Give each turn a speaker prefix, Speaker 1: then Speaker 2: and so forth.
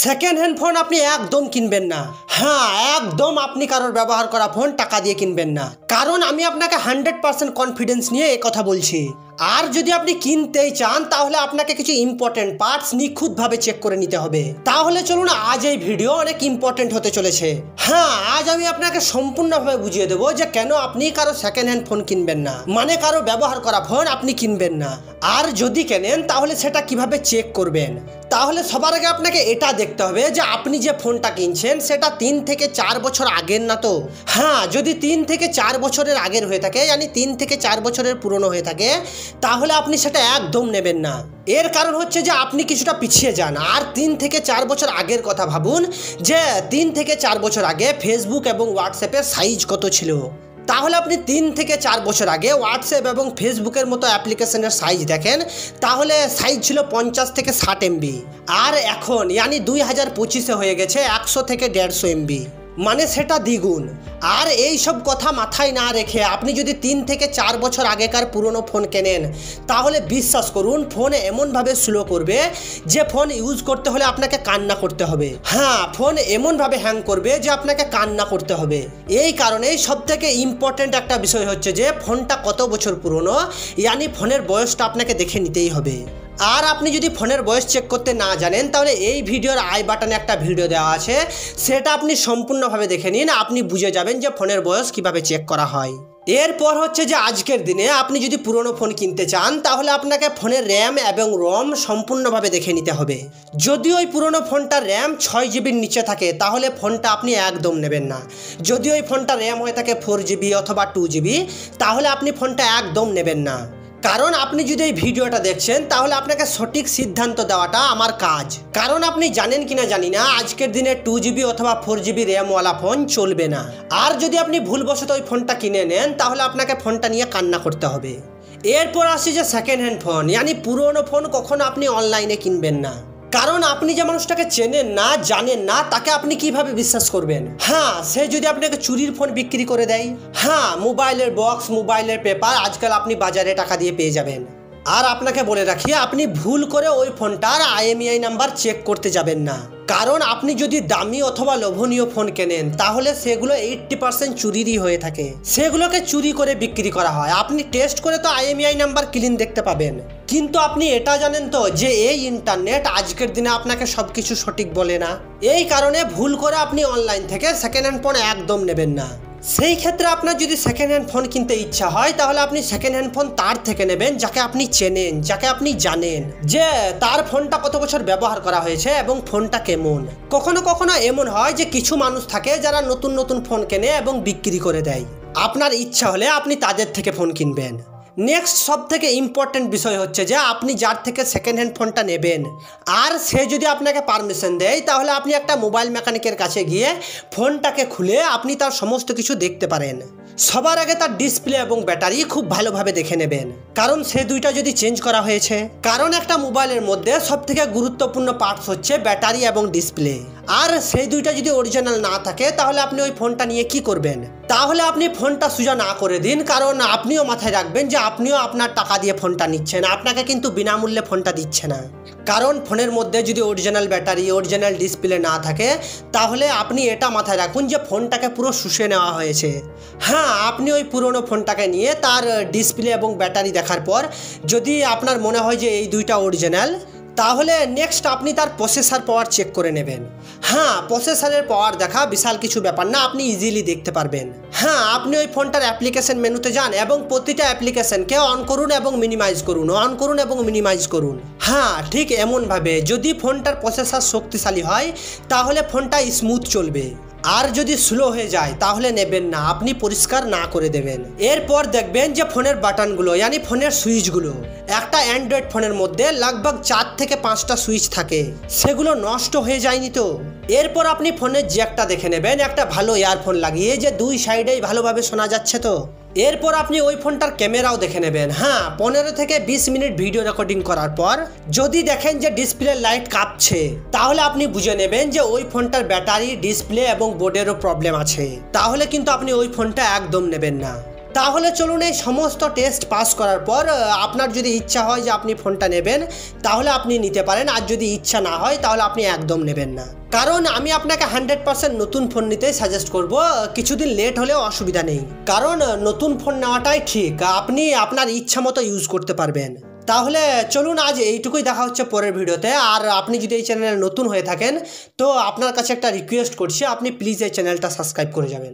Speaker 1: Second hand phone আপনি একদম কিনবেন না। হ্যাঁ, একদম আপনি কারোর ব্যবহার করা ফোন টাকা দিয়ে কিনবেন না, কারণ আমি আপনাকে 100% কনফিডেন্স নিয়ে এই কথা বলছি। আর যদি আপনি কিনতেই চান তাহলে আপনাকে কিছু ইম্পর্টেন্ট পার্টস নিখুঁতভাবে চেক করে নিতে হবে। তাহলে চলুন, আজ এই ভিডিও অনেক ইম্পর্টেন্ট হতে চলেছে। হ্যাঁ, আজ আমি আপনাকে সম্পূর্ণভাবে বুঝিয়ে দেবো যে কেন আপনি কারো সেকেন্ড হ্যান্ড ফোন কিনবেন না, মানে কারো ব্যবহার করা ফোন আপনি কিনবেন না। আর যদি কেনেন তাহলে সেটা কিভাবে চেক করবেন। তাহলে সবার আগে আপনাকে এটা দেখতে হবে যে আপনি যে ফোনটা কিনছেন সেটা 3 থেকে 4 বছর আগের না তো। হ্যাঁ, যদি 3 থেকে 4 বছরের আগের হয়ে থাকে, মানে 3 থেকে 4 বছরের পুরনো হয়ে থাকে, তাহলে আপনি সেটা একদম নেবেন না। এর কারণ হচ্ছে যে আপনি কিছুটা পিছিয়ে যান। আর 3 থেকে 4 বছর আগের কথা ভাবুন, যে 3 থেকে 4 বছর আগে ফেসবুক এবং হোয়াটসঅ্যাপের সাইজ কত ছিল। তাহলে আপনি 3 থেকে 4 বছর আগে হোয়াটসঅ্যাপ এবং ফেসবুকের মতো অ্যাপ্লিকেশনের সাইজ দেখেন, তাহলে সাইজ ছিল 50 থেকে 60 MB। আর এখন মানে 2025-এ হয়ে গেছে 100 থেকে 150 MB, মানে সেটা দ্বিগুণ। আর এই সব কথা মাথায় না রেখে আপনি যদি 3 থেকে 4 বছর আগেকার পুরনো ফোন কেনেন, তাহলে বিশ্বাস করুন ফোন এমনভাবে স্লো করবে যে ফোন ইউজ করতে হলে আপনাকে কান্না করতে হবে। হ্যাঁ, ফোন এমনভাবে হ্যাং করবে যে আপনাকে কান্না করতে হবে। এই কারণেই সবথেকে ইম্পর্টেন্ট একটা বিষয় হচ্ছে যে ফোনটা কত বছর পুরনো, মানে ফোনের বয়সটা আপনাকে দেখে নিতেই হবে। আর আপনি যদি ফোনের বয়স চেক করতে না জানেন, তাহলে এই ভিডিওর আই বাটনে একটা ভিডিও দেওয়া আছে, সেটা আপনি সম্পূর্ণভাবে দেখে নিন। আপনি বুঝে যাবেন যে ফোনের বয়স কিভাবে চেক করা হয়। এরপর হচ্ছে যে আজকের দিনে আপনি যদি পুরনো ফোন কিনতে চান, তাহলে আপনাকে ফোনের র্যাম এবং রম সম্পূর্ণভাবে দেখে নিতে হবে। যদি ওই পুরনো ফোনটার র্যাম 6 জিবির নিচে থাকে, তাহলে ফোনটা আপনি একদম নেবেন না। যদি ওই ফোনটা র্যাম হয়ে থাকে 4 জিবি অথবা 2 জিবি, তাহলে আপনি ফোনটা একদম নেবেন না। কারণ আপনি যদি এই ভিডিওটা দেখছেন, তাহলে আপনাকে সঠিক সিদ্ধান্ত দেওয়াটা আমার কাজ। কারণ আপনি জানেন কিনা জানি না, আজকের দিনে 2 জিবি অথবা 4 জিবি র্যামওয়ালা ফোন চলবে না। আর যদি আপনি ভুলবশত ওই ফোনটা কিনে নেন, তাহলে আপনাকে ফোনটা নিয়ে কান্না করতে হবে। এরপর আসি যে সেকেন্ড হ্যান্ড ফোন, মানে পুরনো ফোন কখনো আপনি অনলাইনে কিনবেন না। কারণ আপনি যে মানুষটাকে চেনেন না, জানেন না, তাকে আপনি কিভাবে বিশ্বাস করবেন। হ্যাঁ, সে যদি আপনাকে চুরির ফোন বিক্রি করে দেয়, হ্যাঁ, মোবাইলের বক্স, মোবাইলের পেপার আজকাল আপনি বাজারে টাকা দিয়ে পেয়ে যাবেন। আর আপনাকে বলে রাখি, আপনি ভুল করে ওই ফোনটার IMEI নাম্বার চেক করতে যাবেন না। কারণ আপনি যদি দামি অথবা লোভনীয় ফোন কেনেন, তাহলে সেগুলো 80% চুরিরই হয়ে থাকে। সেগুলোকে চুরি করে বিক্রি করা হয়। আপনি টেস্ট করে তো IMEI নাম্বার ক্লিন দেখতে পাবেন, কিন্তু আপনি এটা জানেন তো যে এই ইন্টারনেট আজকের দিনে আপনাকে সবকিছু সঠিক বলে না। এই কারণে ভুল করে আপনি অনলাইন থেকে সেকেন্ড হ্যান্ড ফোন একদম নেবেন না। সেই ক্ষেত্রে আপনার যদি সেকেন্ড হ্যান্ড ফোন কিনতে ইচ্ছা হয়, তাহলে আপনি সেকেন্ড হ্যান্ড ফোন তার থেকে নেবেন যাকে আপনি চেনেন, যাকে আপনি জানেন যে তার ফোনটা কত বছর ব্যবহার করা হয়েছে এবং ফোনটা কেমন। কখনো কখনো এমন হয় যে কিছু মানুষ থাকে যারা নতুন নতুন ফোন কেনে এবং বিক্রি করে দেয়। আপনার ইচ্ছা হলে আপনি তাদের থেকে ফোন কিনবেন। নেক্সট সব থেকে ইম্পর্টেন্ট বিষয় হচ্ছে যে আপনি যার থেকে সেকেন্ড হ্যান্ড ফোনটা নেবেন, আর সে যদি আপনাকে পারমিশন দেয়, তাহলে আপনি একটা মোবাইল মেকানিকের কাছে গিয়ে ফোনটাকে খুলে আপনি তার সমস্ত কিছু দেখতে পারেন। সবার আগে তার ডিসপ্লে এবং ব্যাটারি খুব ভালোভাবে দেখে নেবেন, কারণ সে দুইটা যদি চেঞ্জ করা হয়েছে। কারণ একটা মোবাইলের মধ্যে সব থেকে গুরুত্বপূর্ণ পার্টস হচ্ছে ব্যাটারি এবং ডিসপ্লে। আর সেই দুইটা যদি অরিজিনাল না থাকে, তাহলে আপনি ওই ফোনটা নিয়ে কি করবেন? তাহলে আপনি ফোনটা সোজা না করে দিন। কারণ আপনিও মাথায় রাখবেন যে আপনিও আপনার টাকা দিয়ে ফোনটা নিচ্ছেন, আপনাকে কিন্তু বিনামূল্যে ফোনটা দিচ্ছে না। কারণ ফোনের মধ্যে যদি অরিজিনাল ব্যাটারি, অরিজিনাল ডিসপ্লে না থাকে, তাহলে আপনি এটা মাথায় রাখুন যে ফোনটাকে পুরো শুষে নেওয়া হয়েছে। হ্যাঁ, আপনি ওই পুরনো ফোনটাকে নিয়ে তার ডিসপ্লে এবং ব্যাটারি দেখার পর যদি আপনার মনে হয় যে এই দুইটা অরিজিনাল, তাহলে নেক্সট আপনি তার প্রসেসর পাওয়ার চেক করে নেবেন। হ্যাঁ, প্রসেসরের পাওয়ার দেখা বিশাল কিছু ব্যাপার না, আপনি ইজিলি দেখতে পারবেন। হ্যাঁ, আপনি ওই ফোনটার অ্যাপ্লিকেশন মেনুতে যান এবং প্রতিটা অ্যাপ্লিকেশনকে অন করুন এবং মিনিমাইজ করুন, অন করুন এবং মিনিমাইজ করুন। হ্যাঁ, ঠিক এমনভাবে যদি ফোনটার প্রসেসর শক্তিশালী হয়, তাহলে ফোনটা স্মুথ চলবে। আর যদি স্লো হয়ে যায়, তাহলে নেবেন না, আপনি পরিষ্কার না করে দেবেন। এরপর দেখবেন যে ফোনের বাটনগুলো, মানে ফোনের সুইচগুলো, একটা অ্যান্ড্রয়েড ফোনের মধ্যে লগভগ 4 থেকে 5টা সুইচ থাকে, সেগুলো নষ্ট হয়ে যায়নি তো। এরপর আপনি ফোনের জ্যাকটা দেখে নেবেন, একটা ভালো ইয়ারফোন লাগিয়ে যে দুই সাইডেই ভালোভাবে শোনা যাচ্ছে তো। এরপর আপনি ওই ফোনটার ক্যামেরাও দেখে নেবেন। হ্যাঁ, 15 থেকে 20 মিনিট ভিডিও রেকর্ডিং করার পর যদি দেখেন যে ডিসপ্লে লাইট কাঁপছে, তাহলে আপনি বুঝে নেবেন যে ওই ফোনটার ব্যাটারি, ডিসপ্লে এবং বোর্ডেরও প্রবলেম আছে। তাহলে কিন্তু আপনি ওই ফোনটা একদম নেবেন না। তাহলে চলুন এই সমস্ত টেস্ট পাস করার পর আপনার যদি ইচ্ছা হয় যে আপনি ফোনটা নেবেন তাহলে আপনি নিতে পারেন, আর যদি ইচ্ছা না হয় তাহলে আপনি একদম নেবেন না। কারণ আমি আপনাকে 100% নতুন ফোন নিতে সাজেস্ট করব, কিছুদিন লেট হলেও অসুবিধা নেই, কারণ নতুন ফোন নেওয়াটাই ঠিক, আপনি আপনার ইচ্ছা মতো ইউজ করতে পারবেন। তাহলে চলুন আজ এইটুকুই, দেখা হচ্ছে পরের ভিডিওতে। আর আপনি যদি এই চ্যানেলে নতুন হয়ে থাকেন তো আপনার কাছে একটা রিকোয়েস্ট করছি, আপনি প্লিজ এই চ্যানেলটা সাবস্ক্রাইব করে যাবেন।